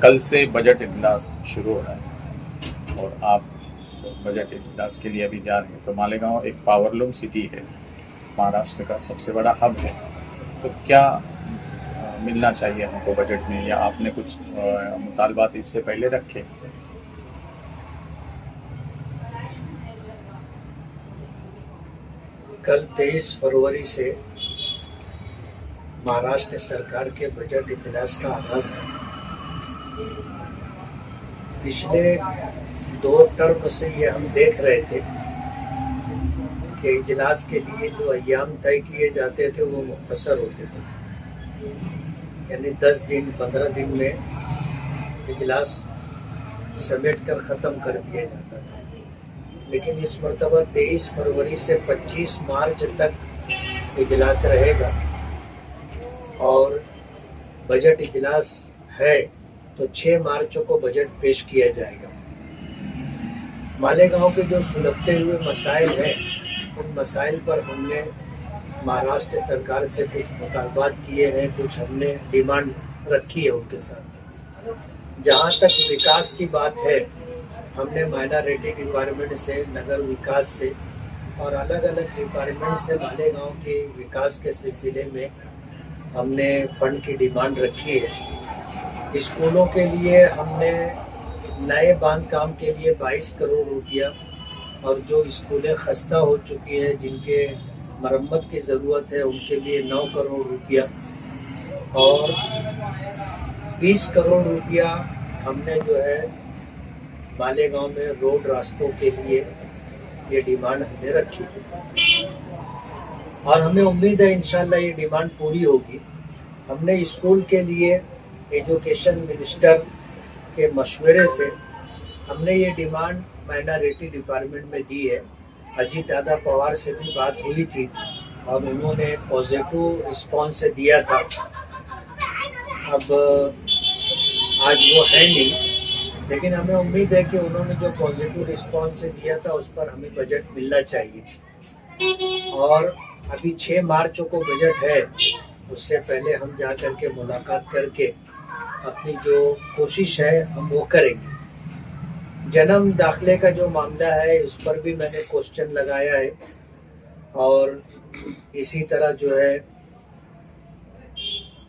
कल से बजट इजलास शुरू हो रहा है और आप बजट इजलास के लिए अभी जा रहे हैं। तो मालेगांव एक पावरलूम सिटी है, महाराष्ट्र का सबसे बड़ा हब है। तो क्या मिलना चाहिए हमको बजट में, या आपने कुछ मुतालबात इससे पहले रखे? कल 23 फरवरी से महाराष्ट्र सरकार के बजट इजलास का आगाज है। पिछले 2 टर्म से ये हम देख रहे थे कि इजलास के लिए जो अय्याम तय किए जाते थे वो मुख्तसर होते थे, यानी 10 दिन 15 दिन में इजलास समेट कर ख़त्म कर दिया जाता था। लेकिन इस मरतबा 23 फरवरी से 25 मार्च तक इजलास रहेगा और बजट इजलास है तो 6 मार्च को बजट पेश किया जाएगा। मालेगांव के जो सुलगते हुए मसाइल हैं उन मसाइल पर हमने महाराष्ट्र सरकार से कुछ मुतालबात किए हैं, कुछ हमने डिमांड रखी है उनके साथ। जहाँ तक विकास की बात है, हमने माइनॉरिटी डिपार्टमेंट से, नगर विकास से और अलग अलग डिपार्टमेंट से मालेगांव के विकास के सिलसिले में हमने फंड की डिमांड रखी है। स्कूलों के लिए हमने नए बांधकाम के लिए 22 करोड़ रुपया, और जो स्कूलें खस्ता हो चुकी हैं, जिनके मरम्मत की ज़रूरत है, उनके लिए 9 करोड़ रुपया और 20 करोड़ रुपया हमने जो है मालेगांव में रोड रास्तों के लिए ये डिमांड हमने रखी और हमें उम्मीद है इंशाल्लाह ये डिमांड पूरी होगी। हमने स्कूल के लिए एजुकेशन मिनिस्टर के मशवरे से हमने ये डिमांड माइनॉरिटी डिपार्टमेंट में दी है। अजीत दादा पवार से भी बात हुई थी और उन्होंने पॉजिटिव रिस्पॉन्स दिया था। अब आज वो है नहीं, लेकिन हमें उम्मीद है कि उन्होंने जो पॉजिटिव रिस्पॉन्स दिया था उस पर हमें बजट मिलना चाहिए। और अभी 6 मार्च को बजट है, उससे पहले हम जा कर के मुलाकात करके अपनी जो कोशिश है हम वो करेंगे। जन्म दाखिले का जो मामला है इस पर भी मैंने क्वेश्चन लगाया है और इसी तरह जो है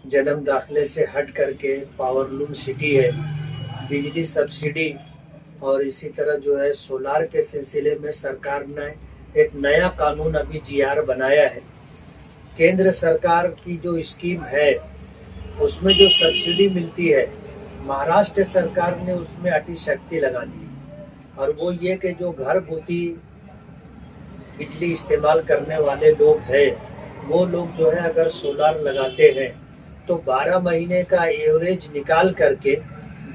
जन्म दाखिले से हट करके पावरलूम सिटी है, बिजली सब्सिडी और इसी तरह जो है सोलार के सिलसिले में सरकार ने एक नया कानून अभी जीआर बनाया है। केंद्र सरकार की जो स्कीम है उसमें जो सब्सिडी मिलती है, महाराष्ट्र सरकार ने उसमें अति शक्ति लगा दी और वो ये कि जो घर गुती बिजली इस्तेमाल करने वाले लोग हैं, वो लोग जो है अगर सोलार लगाते हैं तो 12 महीने का एवरेज निकाल करके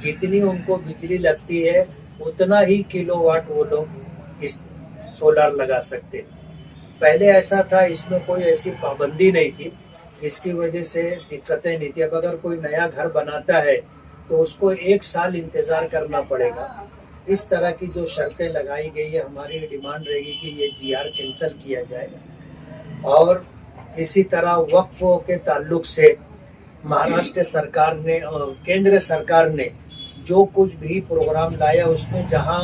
जितनी उनको बिजली लगती है उतना ही किलोवाट वो लोग इस सोलार लगा सकते। पहले ऐसा था, इसमें कोई ऐसी पाबंदी नहीं थी, इसकी वजह से दिक्कतें नहीं थी। अब अगर कोई नया घर बनाता है तो उसको 1 साल इंतज़ार करना पड़ेगा। इस तरह की जो शर्तें लगाई गई है, हमारी डिमांड रहेगी कि ये जीआर कैंसिल किया जाए। और इसी तरह वक्फ के ताल्लुक से महाराष्ट्र सरकार ने और केंद्र सरकार ने जो कुछ भी प्रोग्राम लाया उसमें जहां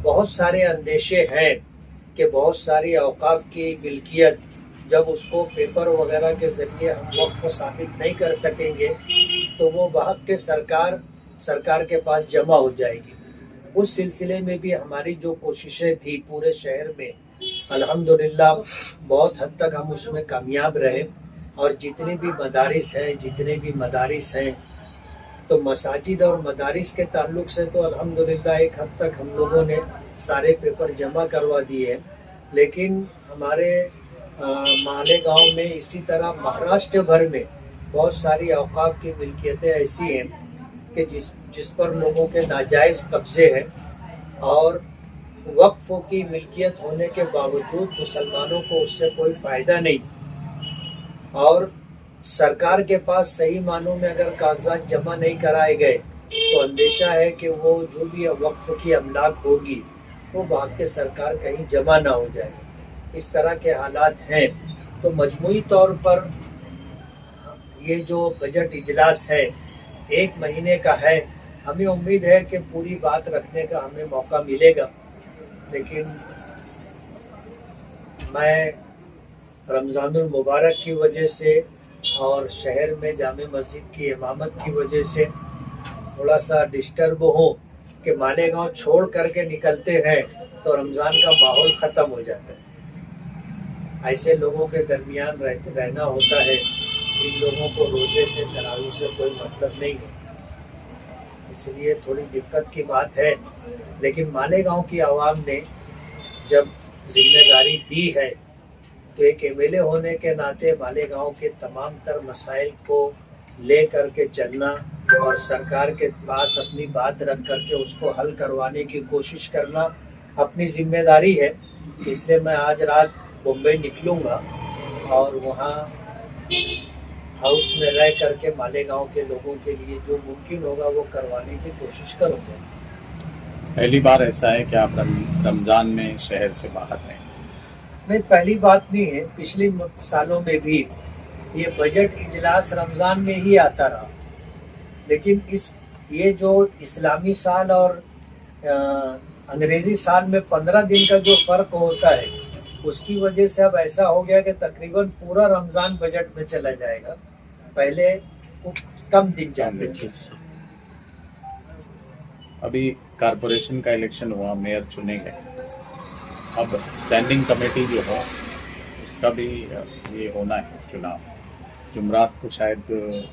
बहुत सारे अंदेशे हैं कि बहुत सारी औकाफ की मिल्कियत जब उसको पेपर वगैरह के ज़रिए हम वक्फ साबित नहीं कर सकेंगे तो वो वक्त के सरकार के पास जमा हो जाएगी। उस सिलसिले में भी हमारी जो कोशिशें थी पूरे शहर में, अल्हम्दुलिल्लाह बहुत हद तक हम उसमें कामयाब रहे। और जितने भी मदारिस हैं तो मसाजिद और मदारिस के ताल्लुक से तो अल्हम्दुलिल्लाह एक हद तक हम लोगों ने सारे पेपर जमा करवा दिए। लेकिन हमारे मालेगांव में इसी तरह महाराष्ट्र भर में बहुत सारी औकाफ की मिल्कियतें ऐसी हैं कि जिस पर लोगों के नाजायज़ कब्ज़े हैं और वक्फ़ों की मिल्कियत होने के बावजूद मुसलमानों को उससे कोई फ़ायदा नहीं। और सरकार के पास सही मानों में अगर कागजात जमा नहीं कराए गए तो अंदेशा है कि वो जो भी वक्फ की अमलाक होगी वो भाग के सरकार कहीं जमा ना हो जाए। इस तरह के हालात हैं। तो मजमूई तौर पर ये जो बजट इजलास है 1 महीने का है हमें उम्मीद है कि पूरी बात रखने का हमें मौका मिलेगा, लेकिन मैं रमज़ानुल मुबारक की वजह से और शहर में जामे मस्जिद की इमामत की वजह से थोड़ा सा डिस्टर्ब हूँ कि मालेगांव छोड़ करके निकलते हैं तो रमज़ान का माहौल ख़त्म हो जाता है। ऐसे लोगों के दरमियान रहना होता है जिन लोगों को रोज़े से तरावी से कोई मतलब नहीं है, इसलिए थोड़ी दिक्कत की बात है। लेकिन मालेगांव की आवाम ने जब जिम्मेदारी दी है तो एक एमएलए होने के नाते मालेगांव के तमाम तर मसाइल को ले करके चलना और सरकार के पास अपनी बात रख करके उसको हल करवाने की कोशिश करना अपनी जिम्मेदारी है। इसलिए मैं आज रात मुंबई निकलूँगा और वहाँ हाउस में रह करके मालेगांव के लोगों के लिए जो मुमकिन होगा वो करवाने की कोशिश करूँगा। पहली बार ऐसा है कि आप रमज़ान में शहर से बाहर रहें? नहीं, पहली बात नहीं है। पिछले सालों में भी ये बजट इजलास रमज़ान में ही आता रहा, लेकिन ये जो इस्लामी साल और अंग्रेज़ी साल में 15 दिन का जो फ़र्क होता है उसकी वजह से अब ऐसा हो गया कि तकरीबन पूरा रमज़ान बजट में चला जाएगा। पहले कम दिन जाते थे। अभी कारपोरेशन का इलेक्शन हुआ, मेयर चुने गए, अब स्टैंडिंग कमेटी जो है उसका भी ये होना है चुनाव। जुमरात को शायद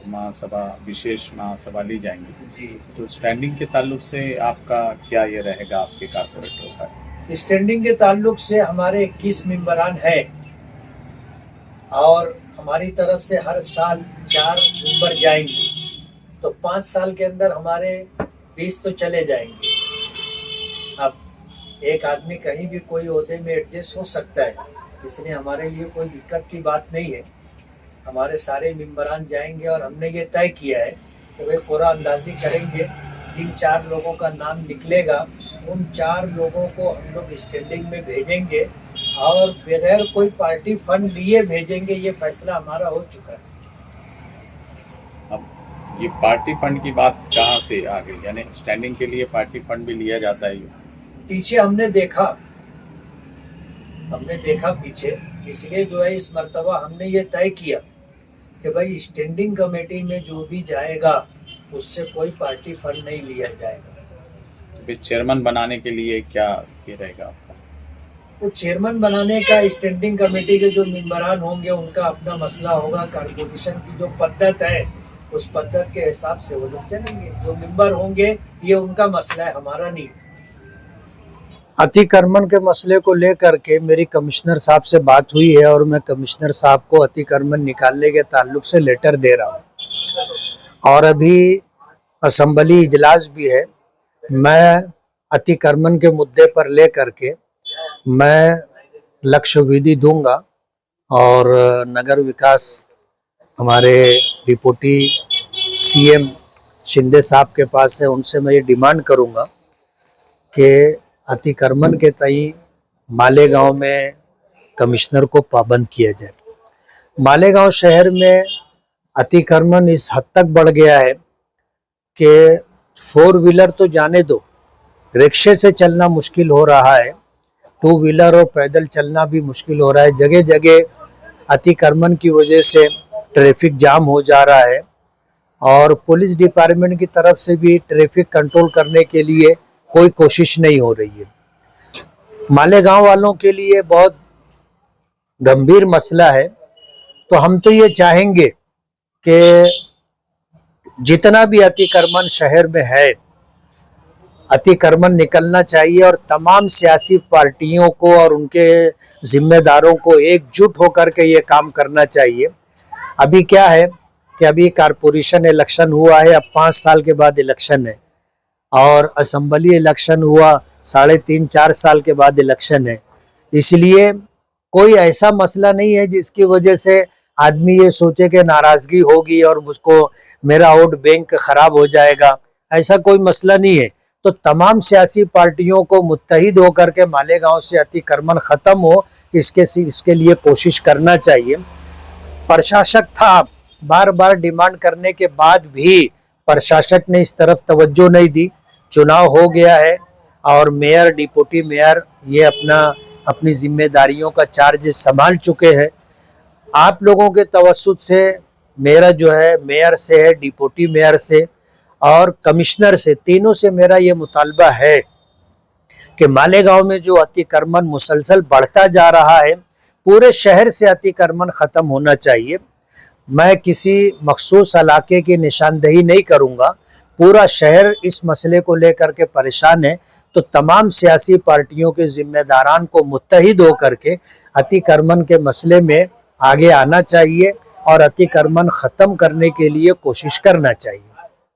महासभा, विशेष महासभा ली जाएंगी जी। तो स्टैंडिंग के ताल्लुक से आपका क्या ये रहेगा आपके कारपोरेटर का? स्टैंडिंग के ताल्लुक से हमारे 21 मेंबरान हैं और हमारी तरफ से हर साल 4 मेंबर जाएंगे, तो 5 साल के अंदर हमारे 20 तो चले जाएंगे। अब एक आदमी कहीं भी कोई ओहदे में एडजस्ट हो सकता है, इसलिए हमारे लिए कोई दिक्कत की बात नहीं है। हमारे सारे मेंबरान जाएंगे और हमने ये तय किया है कि भाई पूरा अंदाजी करेंगे, जिन 4 लोगों का नाम निकलेगा उन 4 लोगों को हम लोग स्टैंडिंग में भेजेंगे और बगैर कोई पार्टी फंड लिए भेजेंगे। ये फैसला हमारा हो चुका है। अब ये पार्टी फंड की बात कहाँ से आ गई? यानी स्टैंडिंग के लिए पार्टी फंड भी लिया जाता है? पीछे हमने देखा पीछे, इसलिए जो है इस मर्तबा हमने ये तय किया कि भाई स्टैंडिंग कमेटी में जो भी जाएगा उससे कोई पार्टी फंड नहीं लिया जाएगा। तो चेयरमैन बनाने के लिए क्या रहेगा आपका? वो चेयरमैन बनाने का स्टैंडिंग कमेटी के जो मेंबरान होंगे उनका अपना मसला होगा। कारपोरेशन की जो पद्धत है उस पद्धत के हिसाब से वो लोग चलेंगे। जो मेंबर होंगे ये उनका मसला है, हमारा नहीं। अतिक्रमण के मसले को लेकर के मेरी कमिश्नर साहब से बात हुई है और मैं कमिश्नर साहब को अतिक्रमण निकालने के ताल्लुक से लेटर दे रहा हूँ और अभी असेंबली इजलास भी है। मैं अतिक्रमण के मुद्दे पर ले करके मैं लक्ष्य विधि दूंगा और नगर विकास हमारे डिप्टी सीएम शिंदे साहब के पास है, उनसे मैं ये डिमांड करूंगा कि अतिक्रमण के तई मालेगांव में कमिश्नर को पाबंद किया जाए। मालेगांव शहर में अतिक्रमण इस हद तक बढ़ गया है कि 4 व्हीलर तो जाने दो, रिक्शे से चलना मुश्किल हो रहा है, 2 व्हीलर और पैदल चलना भी मुश्किल हो रहा है। जगह जगह अतिक्रमण की वजह से ट्रैफिक जाम हो जा रहा है और पुलिस डिपार्टमेंट की तरफ से भी ट्रैफिक कंट्रोल करने के लिए कोई कोशिश नहीं हो रही है। मालेगांव वालों के लिए बहुत गंभीर मसला है। तो हम तो ये चाहेंगे कि जितना भी अतिक्रमण शहर में है, अतिक्रमण निकलना चाहिए और तमाम सियासी पार्टियों को और उनके जिम्मेदारों को एकजुट होकर के ये काम करना चाहिए। अभी क्या है कि अभी कारपोरेशन इलेक्शन हुआ है, अब 5 साल के बाद इलेक्शन है और असेंबली इलेक्शन हुआ 3.5-4 साल के बाद इलेक्शन है। इसलिए कोई ऐसा मसला नहीं है जिसकी वजह से आदमी ये सोचे कि नाराजगी होगी और मुझको मेरा वोट बैंक खराब हो जाएगा। ऐसा कोई मसला नहीं है। तो तमाम सियासी पार्टियों को मुत्तहिद होकर के मालेगांव से अतिक्रमण खत्म हो, इसके लिए कोशिश करना चाहिए। प्रशासक था, बार बार डिमांड करने के बाद भी प्रशासक ने इस तरफ तवज्जो नहीं दी। चुनाव हो गया है और मेयर, डिप्टी मेयर ये अपनी जिम्मेदारियों का चार्ज संभाल चुके हैं। आप लोगों के तवज्जुद से मेरा जो है मेयर से है, डिप्टी मेयर से और कमिश्नर से, तीनों से मेरा ये मुतालबा है कि मालेगांव में जो अतिक्रमण मुसलसल बढ़ता जा रहा है, पूरे शहर से अतिक्रमण खत्म होना चाहिए। मैं किसी मखसूस इलाके की निशानदेही नहीं करूंगा, पूरा शहर इस मसले को लेकर के परेशान है। तो तमाम सियासी पार्टियों के जिम्मेदारान को मुत्तहिद होकर के अतिक्रमण के मसले में आगे आना चाहिए और अतिक्रमण खत्म करने के लिए कोशिश करना चाहिए।